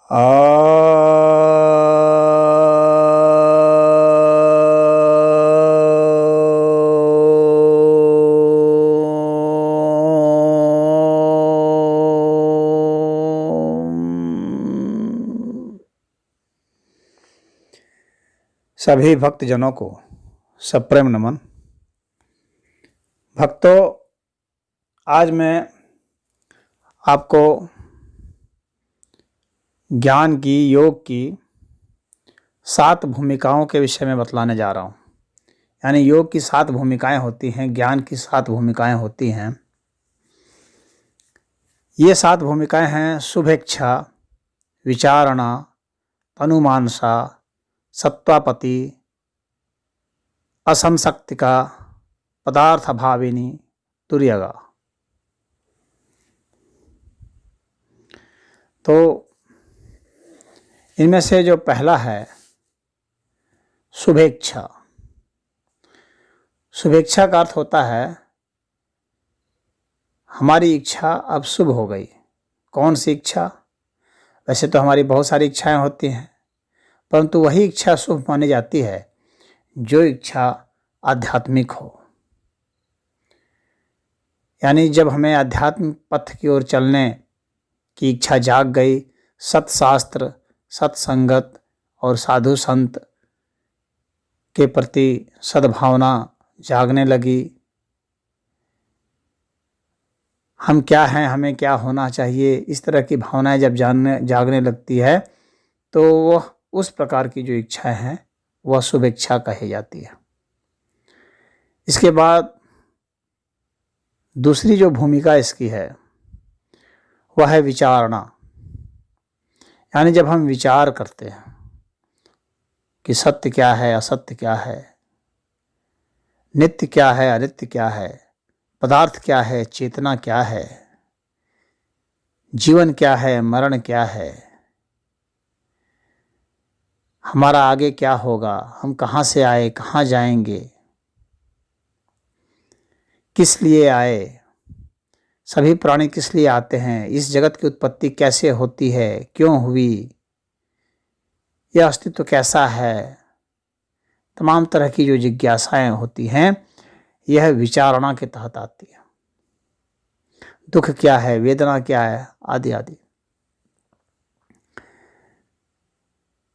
आ सभी भक्तजनों को सप्रेम नमन। भक्तों, आज मैं आपको ज्ञान की, योग की 7 भूमिकाओं के विषय में बतलाने जा रहा हूँ। यानी योग की 7 भूमिकाएं होती हैं, ज्ञान की 7 भूमिकाएं होती हैं। ये 7 भूमिकाएं हैं शुभेच्छा, विचारणा, तनुमानसा, सत्वापति, असंशक्तिका, पदार्थ भाविनी, तुर्यगा। तो इनमें से जो पहला है शुभेच्छा। शुभेच्छा का अर्थ होता है हमारी इच्छा अब शुभ हो गई। कौन सी इच्छा? वैसे तो हमारी बहुत सारी इच्छाएं होती हैं, परंतु वही इच्छा शुभ मानी जाती है जो इच्छा आध्यात्मिक हो। यानी जब हमें आध्यात्मिक पथ की ओर चलने की इच्छा जाग गई, सत्शास्त्र, सत्संगत और साधु संत के प्रति सद्भावना जागने लगी, हम क्या हैं, हमें क्या होना चाहिए, इस तरह की भावनाएं जब जागने लगती है तो वह उस प्रकार की जो इच्छाएं हैं वह शुभेच्छा कही जाती है। इसके बाद दूसरी जो भूमिका इसकी है वह है विचारणा। यानी जब हम विचार करते हैं कि सत्य क्या है, असत्य क्या है, नित्य क्या है, अनित्य क्या है, पदार्थ क्या है, चेतना क्या है, जीवन क्या है, मरण क्या है, हमारा आगे क्या होगा, हम कहाँ से आए, कहाँ जाएंगे, किस लिए आए, सभी प्राणी किस लिए आते हैं, इस जगत की उत्पत्ति कैसे होती है, क्यों हुई, यह अस्तित्व कैसा है, तमाम तरह की जो जिज्ञासाएं होती हैं यह विचारणा के तहत आती है। दुख क्या है, वेदना क्या है, आदि आदि।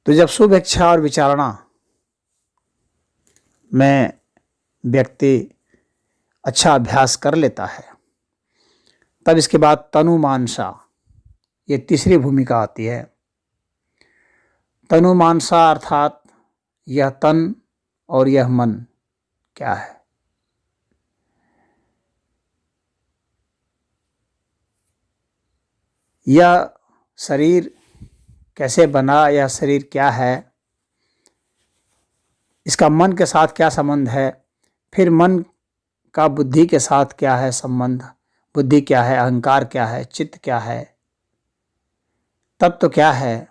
तो जब शुभेच्छा और विचारणा में व्यक्ति अच्छा अभ्यास कर लेता है, तब इसके बाद तनुमानसा, ये तीसरी भूमिका आती है। तनुमानसा अर्थात यह तन और यह मन क्या है, यह शरीर कैसे बना, यह शरीर क्या है, इसका मन के साथ क्या संबंध है, फिर मन का बुद्धि के साथ क्या है संबंध, बुद्धि क्या है, अहंकार क्या है, चित्त क्या है, तत्व क्या है,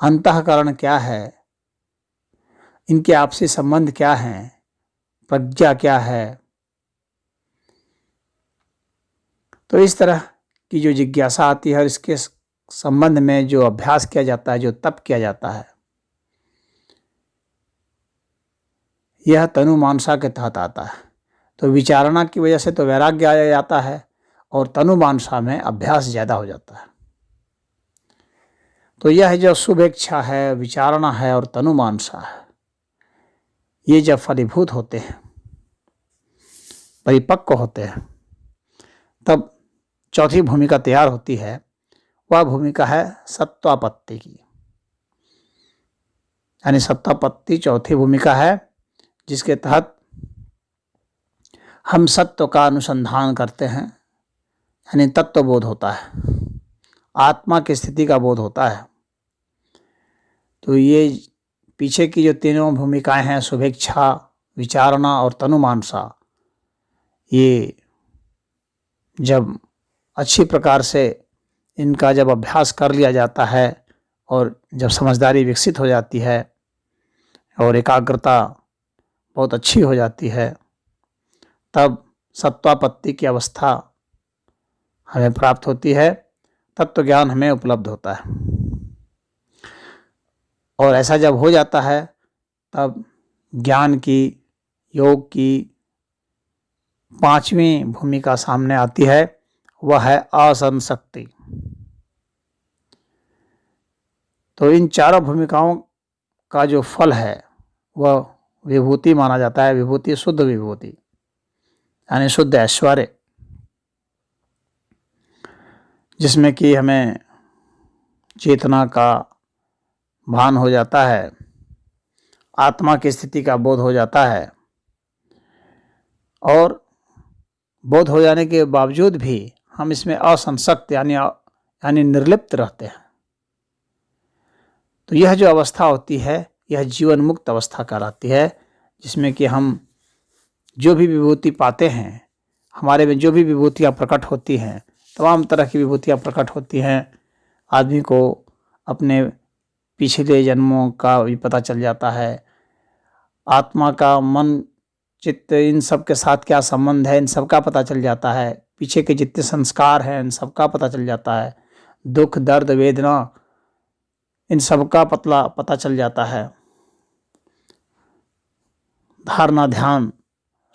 अंतःकरण क्या है, इनके आपसी संबंध क्या हैं, प्रज्ञा क्या है। तो इस तरह की जो जिज्ञासा आती है और इसके संबंध में जो अभ्यास किया जाता है, जो तप किया जाता है, यह तनुमानसा के तहत आता है। तो विचारणा की वजह से तो वैराग्य आ जाता है और तनुमानसा में अभ्यास ज़्यादा हो जाता है। तो यह जो शुभेच्छा है, विचारणा है और तनुमानसा है, ये जब फलीभूत होते हैं, परिपक्व होते हैं, तब चौथी भूमिका तैयार होती है। वह भूमिका है सत्वापत्ति की। यानी सत्वापत्ति चौथी भूमिका है जिसके तहत हम सत्व का अनुसंधान करते हैं। यानी तत्व बोध होता है, आत्मा की स्थिति का बोध होता है। तो ये पीछे की जो तीनों भूमिकाएं हैं, शुभेच्छा, विचारणा और तनुमानसा, ये जब अच्छी प्रकार से इनका जब अभ्यास कर लिया जाता है और जब समझदारी विकसित हो जाती है और एकाग्रता बहुत अच्छी हो जाती है, तब सत्वापत्ति की अवस्था हमें प्राप्त होती है। तत्व ज्ञान हमें उपलब्ध होता है। और ऐसा जब हो जाता है तब ज्ञान की, योग की 5वीं भूमिका सामने आती है, वह है असंशक्ति। तो इन चारों भूमिकाओं का जो फल है वह विभूति माना जाता है। विभूति, शुद्ध विभूति यानी शुद्ध ऐश्वर्य, जिसमें कि हमें चेतना का भान हो जाता है, आत्मा की स्थिति का बोध हो जाता है, और बोध हो जाने के बावजूद भी हम इसमें असंशक्त यानी निर्लिप्त रहते हैं। तो यह जो अवस्था होती है यह जीवन मुक्त अवस्था कहलाती है, जिसमें कि हम जो भी विभूति पाते हैं, हमारे में जो भी विभूतियाँ प्रकट होती हैं, तमाम तरह की विभूतियाँ प्रकट होती हैं। आदमी को अपने पिछले जन्मों का भी पता चल जाता है, आत्मा का, मन, चित्त, इन सब के साथ क्या संबंध है, इन सब का पता चल जाता है। पीछे के जितने संस्कार हैं इन सब का पता चल जाता है। दुख, दर्द, वेदना, इन सब का पता चल जाता है। धारणा, ध्यान,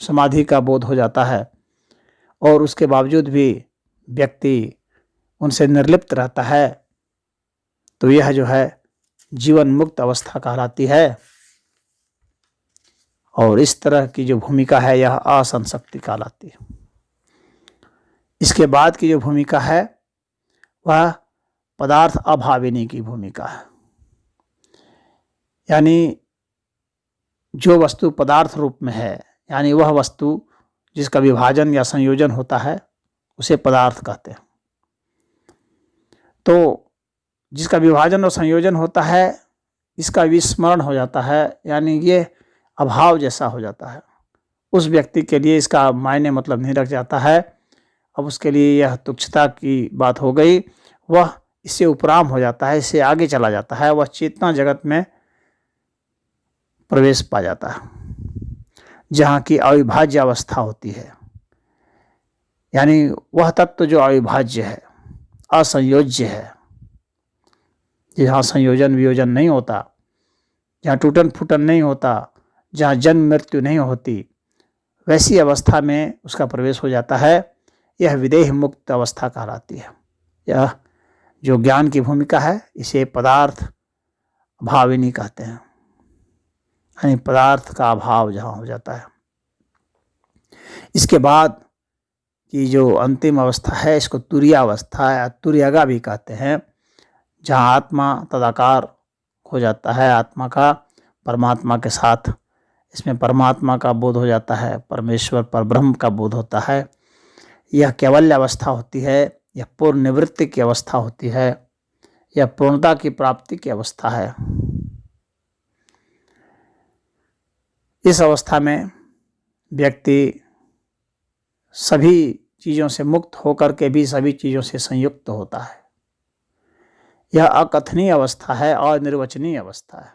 समाधि का बोध हो जाता है, और उसके बावजूद भी व्यक्ति उनसे निर्लिप्त रहता है। तो यह जो है जीवन मुक्त अवस्था कहलाती है। और इस तरह की जो भूमिका है यह असंशक्ति कहलाती है। इसके बाद की जो भूमिका है वह पदार्थ अभाविनी की भूमिका है। यानी जो वस्तु पदार्थ रूप में है, यानी वह वस्तु जिसका विभाजन या संयोजन होता है उसे पदार्थ कहते हैं। तो जिसका विभाजन और संयोजन होता है इसका विस्मरण हो जाता है, यानी ये अभाव जैसा हो जाता है। उस व्यक्ति के लिए इसका मायने मतलब नहीं रख जाता है। अब उसके लिए यह तुच्छता की बात हो गई, वह इससे उपराम हो जाता है, इससे आगे चला जाता है, वह चेतना जगत में प्रवेश पा जाता है, जहाँ की अविभाज्य अवस्था होती है। यानी वह तत्व जो अविभाज्य है, असंयोज्य है, जहाँ संयोजन वियोजन नहीं होता, जहाँ टूटन फूटन नहीं होता, जहाँ जन्म मृत्यु नहीं होती, वैसी अवस्था में उसका प्रवेश हो जाता है। यह विदेह मुक्त अवस्था कहलाती है। यह जो ज्ञान की भूमिका है इसे पदार्थ भाविनी कहते हैं, यानी पदार्थ का अभाव जहाँ हो जाता है। इसके बाद की जो अंतिम अवस्था है इसको तुरीय अवस्था या तुर्यगा भी कहते हैं, जहाँ आत्मा तदाकार हो जाता है, आत्मा का परमात्मा के साथ, इसमें परमात्मा का बोध हो जाता है, परमेश्वर पर ब्रह्म का बोध होता है। यह कैवल्य अवस्था होती है, यह पूर्ण निवृत्ति की अवस्था होती है, यह पूर्णता की प्राप्ति की अवस्था है। इस अवस्था में व्यक्ति सभी चीज़ों से मुक्त होकर के भी सभी चीज़ों से संयुक्त होता है। यह अकथनीय अवस्था है और निर्वचनीय अवस्था है।